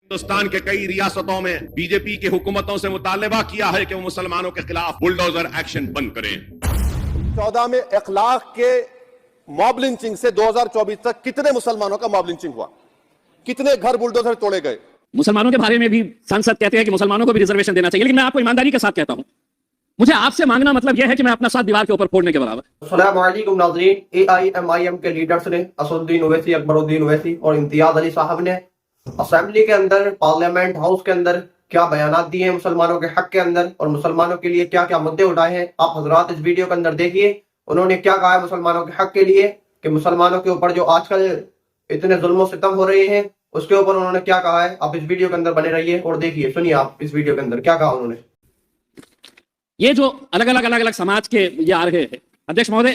ہندوستان کے کئی ریاستوں میں بی جے پی کی حکومتوں سے مطالبہ کیا ہے کہ وہ مسلمانوں کے خلاف بلڈوزر ایکشن بند کریں۔ 14 میں اخلاق کے موب لنچنگ سے 2024 تک کتنے مسلمانوں کا موب لنچنگ ہوا؟ کتنے گھر بلڈوزر توڑے گئے؟ مسلمانوں کے بارے میں بھی سانسد کہتے ہیں کہ مسلمانوں کو بھی ریزرویشن دینا چاہیے، لیکن میں آپ کو ایمانداری کے ساتھ کہتا ہوں، مجھے آپ سے مانگنا مطلب یہ ہے کہ میں اپنا ساتھ دیوار کے اوپر پھوڑنے کے برابر۔ السلام علیکم ناظرین، AIMIM کے لیڈرز نے اسد الدین اویسی، اکبر الدین اویسی اور امتیاز علی صاحب نے اسمبلی کے اندر، پارلیمنٹ ہاؤس کے اندر کیا بیانات دیے ہیں مسلمانوں کے حق کے اندر، اور مسلمانوں کے لیے کیا کیا مدعے اٹھائے ہیں۔ آپ حضرات اس ویڈیو کے اندر دیکھیے انہوں نے کیا کہا ہے مسلمانوں کے حق کے لیے، کہ مسلمانوں کے اوپر جو آج کل اتنے ظلم و ستم ہو رہے ہیں اس کے اوپر انہوں نے کیا کہا ہے۔ آپ اس ویڈیو کے اندر بنے رہیے اور دیکھیے، سنیے آپ اس ویڈیو کے اندر کیا کہا انہوں نے۔ یہ جو الگ الگ سماج کے یہ آ رہے ہیں، ادھیش مہودے،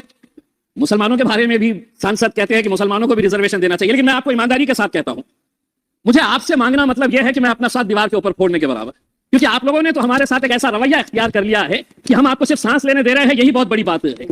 مسلمانوں کے بارے میں بھی سانسد کہتے ہیں کہ مسلمانوں کو بھی ریزرویشن دینا چاہیے، لیکن میں آپ کو ایمانداری کے ساتھ کہتا ہوں، مجھے آپ سے مانگنا مطلب یہ ہے کہ میں اپنا ساتھ دیوار کے اوپر پھوڑنے کے برابر، کیونکہ آپ لوگوں نے تو ہمارے ساتھ ایک ایسا رویہ اختیار کر لیا ہے کہ ہم آپ کو صرف سانس لینے دے رہے ہیں، یہی بہت بڑی بات ہے۔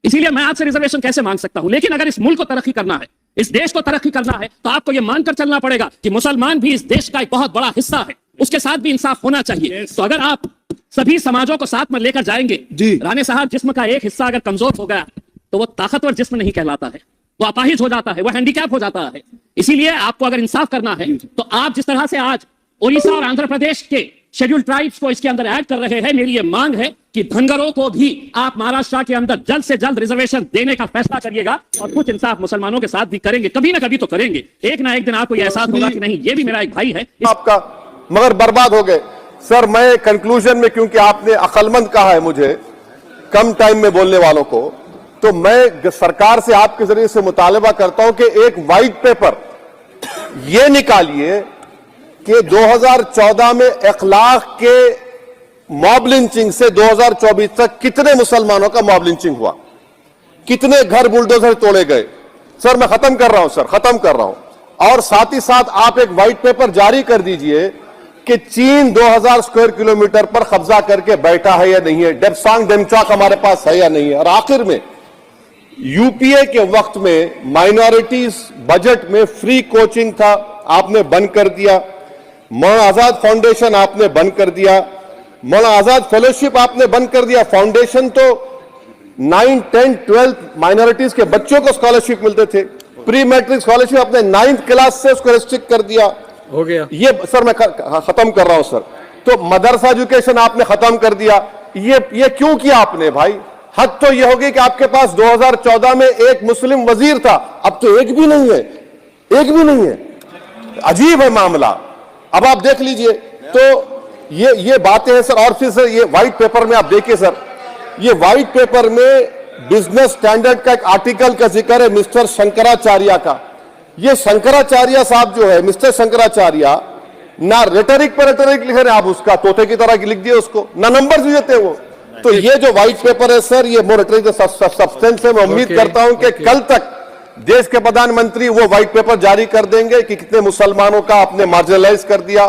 اسی لیے میں آپ سے ریزرویشن کیسے مانگ سکتا ہوں؟ لیکن اگر اس ملک کو ترقی کرنا ہے، اس دیش کو ترقی کرنا ہے، تو آپ کو یہ مان کر چلنا پڑے گا کہ مسلمان بھی اس دیش کا ایک بہت بڑا حصہ ہے، اس کے ساتھ بھی انصاف ہونا چاہیے۔ تو اگر آپ سبھی سماجوں کو ساتھ میں لے کر جائیں گے، رانے صاحب، جسم کا ایک حصہ اگر کمزور ہو گیا تو وہ طاقتور جسم نہیں کہلاتا ہے، وہ اپاہج ہو جاتا ہے، وہ ہینڈی کیپ ہو جاتا ہے۔ اسی لیے آپ کو اگر انصاف کرنا ہے تو آپ جس طرح سے آج اڑیسہ اور آندھرا پردیش کے شیڈول ٹرائبس کو اس کے اندر ایڈ کر رہے ہیں، میری یہ مانگ ہے کہ دھنگروں کو بھی آپ مہاراشٹر کے اندر جلد سے جلد ریزرویشن دینے کا فیصلہ کریے گا، اور کچھ انصاف مسلمانوں کے ساتھ بھی کریں گے، کبھی نہ کبھی تو کریں گے۔ ایک نہ ایک دن آپ کو یہ احساس ہوگا کہ نہیں، یہ بھی میرا ایک بھائی ہے۔ آپ کا مگر برباد ہو گئے۔ سر، میں کنکلوژن میں، کیونکہ آپ نے عقل مند کہا ہے مجھے کم ٹائم میں بولنے والوں کو، تو میں سرکار سے آپ کے ذریعے سے مطالبہ کرتا ہوں کہ ایک وائٹ پیپر یہ نکالیے کہ 2014 میں اخلاق کے موب لنچنگ سے 2024 تک کتنے مسلمانوں کا موب لنچنگ ہوا، کتنے گھر بلڈوزر توڑے گئے۔ سر میں ختم کر رہا ہوں، ختم کر رہا ہوں، اور ساتھ ہی ساتھ آپ ایک وائٹ پیپر جاری کر دیجئے کہ چین 2000 اسکوائر کلومیٹر پر قبضہ کر کے بیٹھا ہے یا نہیں ہے، ڈیپسانگ ڈیمچاک ہمارے پاس ہے یا نہیں ہے۔ اور آخر میں یو پی اے کے وقت میں مائنورٹیز بجٹ میں فری کوچنگ تھا، آپ نے بند کر دیا۔ مولانا آزاد فاؤنڈیشن آپ نے بند کر دیا، مولانا آزاد فیلوشپ آپ نے بند کر دیا۔ فاؤنڈیشن تو 9, 10, 12 مائنورٹیز کے بچوں کو اسکالرشپ ملتے تھے، پری میٹرک اسکالرشپ آپ نے 9th کلاس سے اس کو ریسٹرکٹ کر دیا۔ ہو گیا یہ سر میں ختم کر رہا ہوں سر۔ تو مدرسہ ایجوکیشن آپ نے ختم کر دیا۔ یہ کیوں کیا آپ نے بھائی؟ حد تو یہ ہوگی کہ آپ کے پاس 2014 میں ایک مسلم وزیر تھا، اب تو ایک بھی نہیں ہے، ایک بھی نہیں ہے۔ عجیب ہے معاملہ۔ اب آپ دیکھ لیجئے، تو یہ باتیں ہیں سر۔ اور پھر سر یہ وائٹ پیپر میں آپ دیکھیں سر، یہ وائٹ پیپر میں بزنس سٹینڈرڈ کا ایک آرٹیکل کا ذکر ہے مسٹر شنکراچاریہ کا۔ یہ شنکراچاریہ صاحب جو ہے، مسٹر شنکراچاریہ، نہ ریٹرک پر ریٹرک لکھ رہے ہیں آپ، اس کا طوطے کی طرح لکھ دیے اس کو، نہ نمبر بھی دیتے وہ۔ تو یہ جو وائٹ پیپر ہے سر، یہ مور ریٹرک سبسٹینس ہے۔ میں امید کرتا ہوں کہ کل تک دیش کے پردھان منتری وہ وائٹ پیپر جاری کر دیں گے کہ کتنے مسلمانوں کا آپ نے مارجنلائز کر دیا،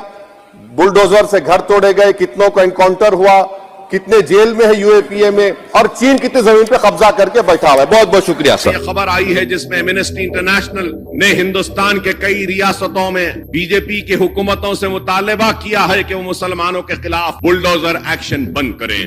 بلڈوزر سے گھر توڑے گئے، کتنوں کا انکاؤنٹر ہوا، کتنے جیل میں ہے یو اے پی اے میں، اور چین کتنے زمین پہ قبضہ کر کے بیٹھا ہوا ہے۔ بہت بہت شکریہ سر۔ یہ خبر آئی ہے جس میں ایمنسٹی انٹرنیشنل نے ہندوستان کے کئی ریاستوں میں بی جے پی کی حکومتوں سے مطالبہ کیا ہے کہ وہ مسلمانوں کے خلاف بلڈوزر ایکشن بند کریں۔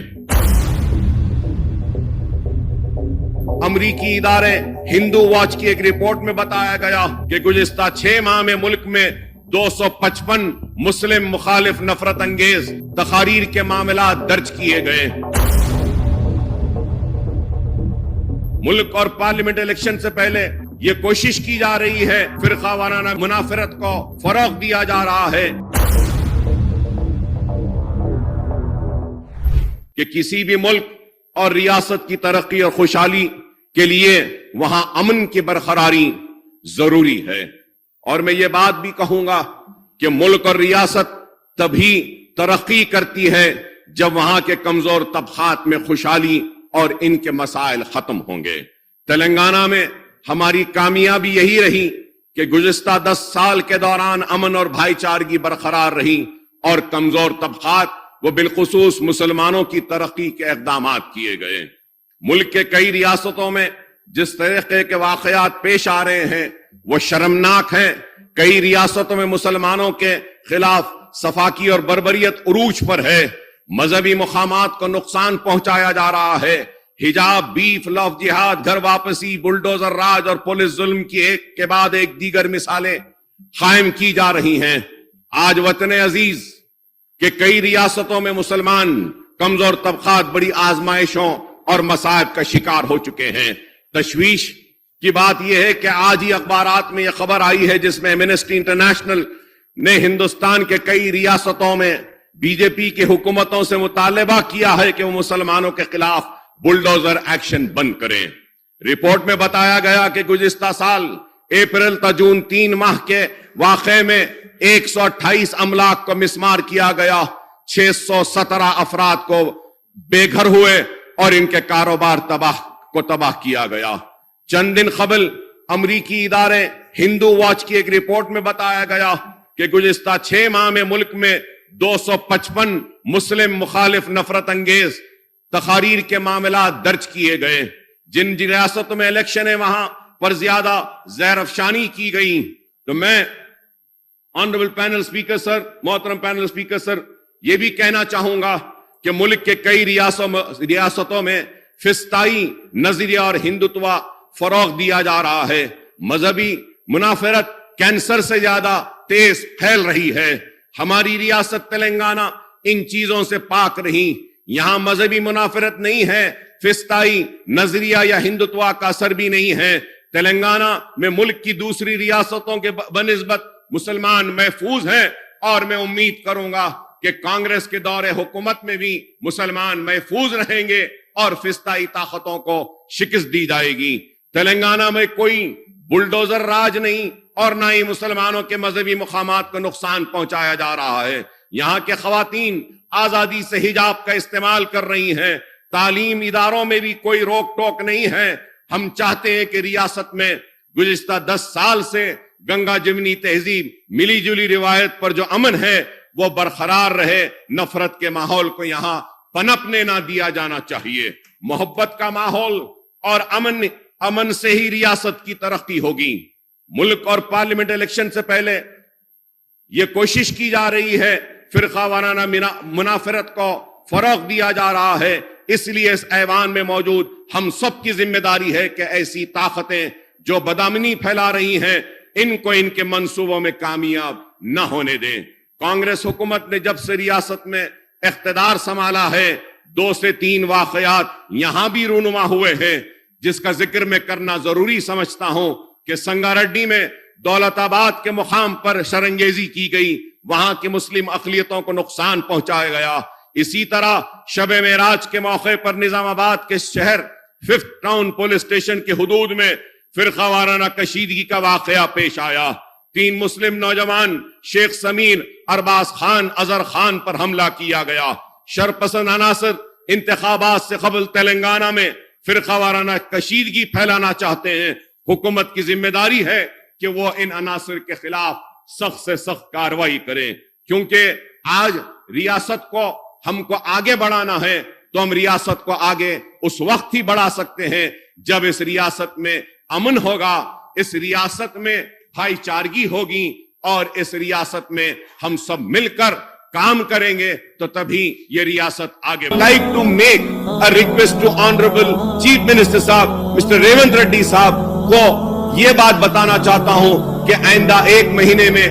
امریکی ادارے ہندو واچ کی ایک رپورٹ میں بتایا گیا کہ گزشتہ 6 ماہ میں ملک میں 255 مسلم مخالف نفرت انگیز تقاریر کے معاملات درج کیے گئے۔ ملک اور پارلیمنٹ الیکشن سے پہلے یہ کوشش کی جا رہی ہے، فرقہ وارانہ منافرت کو فروغ دیا جا رہا ہے کہ کسی بھی ملک اور ریاست کی ترقی اور خوشحالی کے لیے وہاں امن کی برقراری ضروری ہے۔ اور میں یہ بات بھی کہوں گا کہ ملک اور ریاست تبھی ترقی کرتی ہے جب وہاں کے کمزور طبقات میں خوشحالی اور ان کے مسائل ختم ہوں گے۔ تلنگانہ میں ہماری کامیابی یہی رہی کہ گزشتہ 10 سال کے دوران امن اور بھائی چارگی برقرار رہی، اور کمزور طبقات وہ بالخصوص مسلمانوں کی ترقی کے اقدامات کیے گئے۔ ملک کے کئی ریاستوں میں جس طریقے کے واقعات پیش آ رہے ہیں وہ شرمناک ہیں۔ کئی ریاستوں میں مسلمانوں کے خلاف صفاقی اور بربریت عروج پر ہے، مذہبی مقامات کو نقصان پہنچایا جا رہا ہے، حجاب، بیف، لف جہاد، گھر واپسی، بلڈوزر راج اور پولیس ظلم کی ایک کے بعد ایک دیگر مثالیں قائم کی جا رہی ہیں۔ آج وطن عزیز کہ کئی ریاستوں میں مسلمان کمزور طبقات بڑی آزمائشوں اور مصائب کا شکار ہو چکے ہیں۔ تشویش کی بات یہ ہے کہ آج ہی اخبارات میں یہ خبر آئی ہے جس میں ایمنسٹی انٹرنیشنل نے ہندوستان کے کئی ریاستوں میں بی جے پی کی حکومتوں سے مطالبہ کیا ہے کہ وہ مسلمانوں کے خلاف بلڈوزر ایکشن بند کریں۔ رپورٹ میں بتایا گیا کہ گزشتہ سال اپریل تا جون 3 ماہ کے واقعے میں 128 املاک کو مسمار کیا گیا، 617 افراد کو بے گھر ہوئے اور ان کے کاروبار تباہ کیا گیا۔ چند دن قبل امریکی ادارے ہندو واچ کی ایک رپورٹ میں بتایا گیا کہ گزشتہ 6 ماہ میں ملک میں 255 مسلم مخالف نفرت انگیز تقاریر کے معاملات درج کیے گئے۔ جن ریاستوں میں الیکشن ہے وہاں پر زیادہ زہر افشانی کی گئی۔ تو میں آنریبل پینل سپیکر سر، محترم پینل سپیکر سر، یہ بھی کہنا چاہوں گا کہ ملک کے کئی ریاستوں میں فسطائی نظریہ اور ہندوتوا فروغ دیا جا رہا ہے۔ مذہبی منافرت کینسر سے زیادہ تیز پھیل رہی ہے۔ ہماری ریاست تلنگانہ ان چیزوں سے پاک رہی۔ یہاں مذہبی منافرت نہیں ہے، فسطائی نظریہ یا ہندوتوا کا اثر بھی نہیں ہے۔ تلنگانہ میں ملک کی دوسری ریاستوں کے بنسبت مسلمان محفوظ ہیں، اور میں امید کروں گا کہ کانگریس کے دور حکومت میں بھی مسلمان محفوظ رہیں گے اور فسطائی طاقتوں کو شکست دی جائے گی۔ تلنگانہ میں کوئی بلڈوزر راج نہیں اور نہ ہی مسلمانوں کے مذہبی مقامات کو نقصان پہنچایا جا رہا ہے۔ یہاں کے خواتین آزادی سے حجاب کا استعمال کر رہی ہیں، تعلیم اداروں میں بھی کوئی روک ٹوک نہیں ہے۔ ہم چاہتے ہیں کہ ریاست میں گزشتہ 10 سال سے گنگا جمنی تہذیب، ملی جلی روایت پر جو امن ہے وہ برقرار رہے۔ نفرت کے ماحول کو یہاں پنپنے نہ دیا جانا چاہیے۔ محبت کا ماحول اور امن سے ہی ریاست کی ترقی ہوگی۔ ملک اور پارلیمنٹ الیکشن سے پہلے یہ کوشش کی جا رہی ہے، فرقہ وارانہ منافرت کو فروغ دیا جا رہا ہے۔ اس لیے اس ایوان میں موجود ہم سب کی ذمہ داری ہے کہ ایسی طاقتیں جو بدامنی پھیلا رہی ہیں ان کو ان کے منصوبوں میں کامیاب نہ ہونے دیں۔ کانگریس حکومت نے جب سے ریاست میں اقتدار سنبھالا ہے 2 سے 3 واقعات یہاں بھی رونما ہوئے ہیں جس کا ذکر میں کرنا ضروری سمجھتا ہوں کہ سنگاریڈی میں دولت آباد کے مقام پر شرنگیزی کی گئی، وہاں کی مسلم اقلیتوں کو نقصان پہنچایا گیا۔ اسی طرح شب معراج کے موقع پر نظام آباد کے شہر 5th ٹاؤن پولیس اسٹیشن کے حدود میں فرقہ وارانہ کشیدگی کا واقعہ پیش آیا۔ 3 مسلم نوجوان شیخ سمیر، ارباز خان، اظہر خان پر حملہ کیا گیا۔ شرپسند عناصر انتخابات سے قبل تلنگانہ میں فرقہ وارانہ کشیدگی پھیلانا چاہتے ہیں۔ حکومت کی ذمہ داری ہے کہ وہ ان عناصر کے خلاف سخت سے سخت کارروائی کریں، کیونکہ آج ریاست کو ہم کو آگے بڑھانا ہے تو ہم ریاست کو آگے اس وقت ہی بڑھا سکتے ہیں جب اس ریاست میں امن ہوگا، اس ریاست میں بھائی چارگی ہوگی اور اس ریاست میں ہم سب مل کر کام کریں گے تو تبھی یہ ریاست آگے بڑھے۔ Like to make a request to Honorable Chief Minister صاحب Mr. ریونت ریڈی صاحب کو یہ بات بتانا چاہتا ہوں کہ آئندہ 1 مہینے میں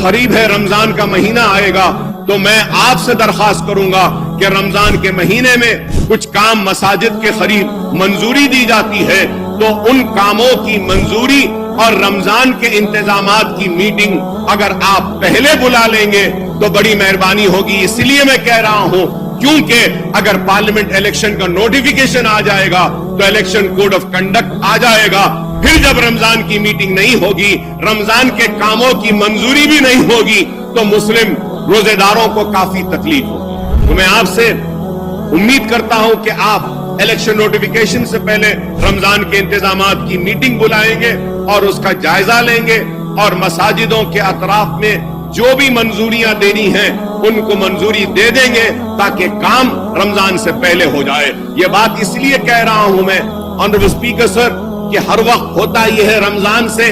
قریب ہے رمضان کا مہینہ آئے گا، تو میں آپ سے درخواست کروں گا کہ رمضان کے مہینے میں کچھ کام مساجد کے قریب منظوری دی جاتی ہے تو ان کاموں کی منظوری اور رمضان کے انتظامات کی میٹنگ اگر آپ پہلے بلا لیں گے تو بڑی مہربانی ہوگی۔ اس لیے میں کہہ رہا ہوں کیونکہ اگر پارلیمنٹ الیکشن کا نوٹیفیکیشن آ جائے گا تو الیکشن کوڈ آف کنڈکٹ آ جائے گا، پھر جب رمضان کی میٹنگ نہیں ہوگی، رمضان کے کاموں کی منظوری بھی نہیں ہوگی تو مسلم روزے داروں کو کافی تکلیف ہوگی۔ تو میں آپ سے امید کرتا ہوں کہ آپ الیکشن نوٹیفیکیشن سے پہلے رمضان کے انتظامات کی میٹنگ بلائیں گے اور اس کا جائزہ لیں گے اور مساجدوں کے اطراف میں جو بھی منظوریاں دینی ہیں ان کو منظوری دے دیں گے تاکہ کام رمضان سے پہلے ہو جائے۔ یہ بات اس لیے کہہ رہا ہوں میں آنریبل اسپیکر سر کہ ہر وقت ہوتا یہ ہے رمضان سے